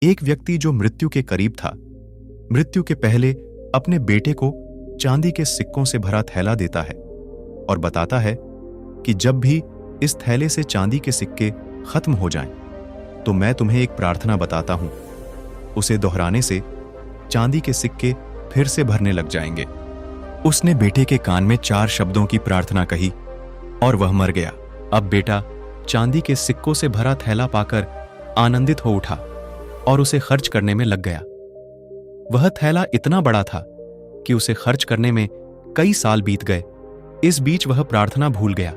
एक व्यक्ति जो मृत्यु के करीब था, मृत्यु के पहले अपने बेटे को चांदी के सिक्कों से भरा थैला देता है और बताता है कि जब भी इस थैले से चांदी के सिक्के खत्म हो जाएं, तो मैं तुम्हें एक प्रार्थना बताता हूं। उसे दोहराने से चांदी के सिक्के फिर से भरने लग जाएंगे। उसने बेटे के कान में 4 शब्दों की प्रार्थना कही और वह मर गया। अब बेटा चांदी के सिक्कों से भरा थैला पाकर आनंदित हो उठा और उसे खर्च करने में लग गया। वह थैला इतना बड़ा था कि उसे खर्च करने में कई साल बीत गए। इस बीच वह प्रार्थना भूल गया।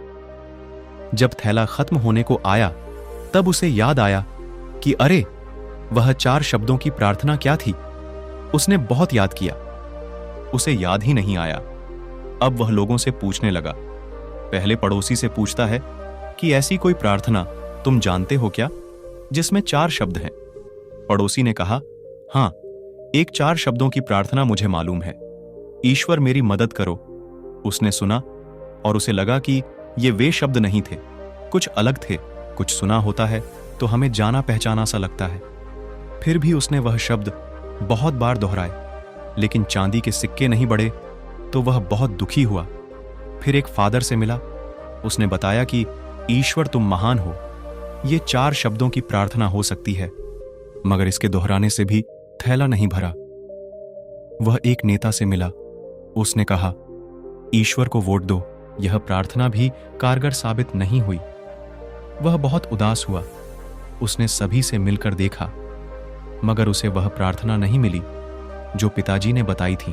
जब थैला खत्म होने को आया, तब उसे याद आया कि अरे, वह 4 शब्दों की प्रार्थना क्या थी। उसने बहुत याद किया, उसे याद ही नहीं आया। अब वह लोगों से पूछने लगा। पहले पड़ोसी से पूछता है कि ऐसी कोई प्रार्थना तुम जानते हो क्या जिसमें 4 शब्द हैं। पड़ोसी ने कहा, हां, एक 4 शब्दों की प्रार्थना मुझे मालूम है। ईश्वर मेरी मदद करो। उसने सुना और उसे लगा कि ये वे शब्द नहीं थे, कुछ अलग थे। कुछ सुना होता है तो हमें जाना पहचाना सा लगता है। फिर भी उसने वह शब्द बहुत बार दोहराए, लेकिन चांदी के सिक्के नहीं बढ़े तो वह बहुत दुखी हुआ। फिर एक फादर से मिला। उसने बताया कि ईश्वर तुम महान हो, ये 4 शब्दों की प्रार्थना हो सकती है, मगर इसके दोहराने से भी थैला नहीं भरा। वह एक नेता से मिला। उसने कहा, ईश्वर को वोट दो। यह प्रार्थना भी कारगर साबित नहीं हुई। वह बहुत उदास हुआ। उसने सभी से मिलकर देखा, मगर उसे वह प्रार्थना नहीं मिली जो पिताजी ने बताई थी।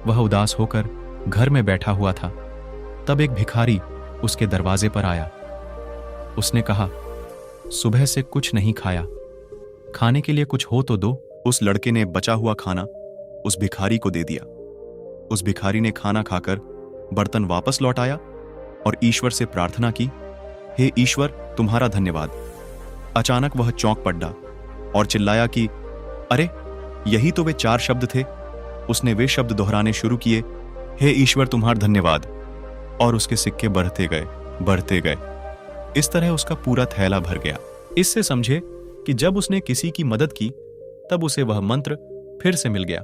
वह उदास होकर घर में बैठा हुआ था। तब एक भिखारी उसके दरवाजे पर आया। उसने कहा, सुबह से कुछ नहीं खाया, खाने के लिए कुछ हो तो दो। उस लड़के ने बचा हुआ खाना उस भिखारी को दे दिया। उस भिखारी ने खाना खाकर बर्तन वापस लौटाया और ईश्वर से प्रार्थना की, हे ईश्वर, तुम्हारा धन्यवाद। अचानक वह चौंक पड़ा और चिल्लाया कि अरे, यही तो वे 4 शब्द थे। उसने वे शब्द दोहराने शुरू किए, हे ईश्वर, तुम्हारा धन्यवाद। और उसके सिक्के बढ़ते गए। इस तरह उसका पूरा थैला भर गया। इससे समझे कि जब उसने किसी की मदद की, तब उसे वह मंत्र फिर से मिल गया,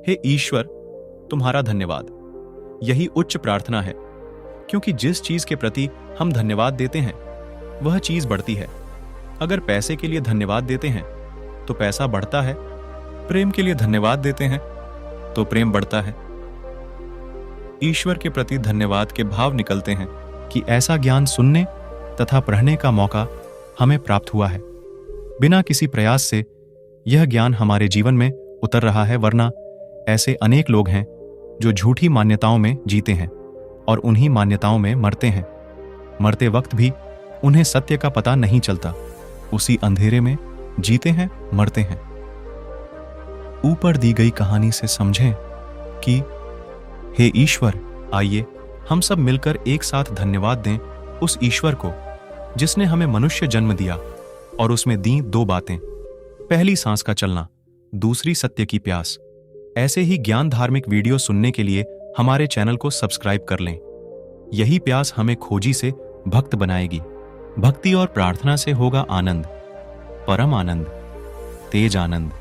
हे ईश्वर, तुम्हारा धन्यवाद। यही उच्च प्रार्थना है, क्योंकि जिस चीज के प्रति हम धन्यवाद देते हैं वह चीज बढ़ती है। अगर पैसे के लिए धन्यवाद देते हैं तो पैसा बढ़ता है, प्रेम के लिए धन्यवाद देते हैं तो प्रेम बढ़ता है। ईश्वर के प्रति धन्यवाद के भाव निकलते हैं कि ऐसा ज्ञान सुनने तथा पढ़ने का मौका हमें प्राप्त हुआ है। बिना किसी प्रयास से यह ज्ञान हमारे जीवन में उतर रहा है, वरना ऐसे अनेक लोग हैं जो झूठी मान्यताओं में जीते हैं और उन्हीं मान्यताओं में मरते हैं। मरते वक्त भी उन्हें सत्य का पता नहीं चलता। उसी अंधेरे में जीते हैं, मरते हैं। ऊपर दी गई कहानी से समझें कि हे ईश्वर, आइए हम सब मिलकर एक साथ धन्यवाद दें उस ईश्वर को जिसने हमें मनुष्य जन्म दिया और उसमें दी 2 बातें, पहली सांस का चलना, दूसरी सत्य की प्यास। ऐसे ही ज्ञान धार्मिक वीडियो सुनने के लिए हमारे चैनल को सब्सक्राइब कर लें। यही प्यास हमें खोजी से भक्त बनाएगी। भक्ति और प्रार्थना से होगा आनंद, परम आनंद, तेज आनंद।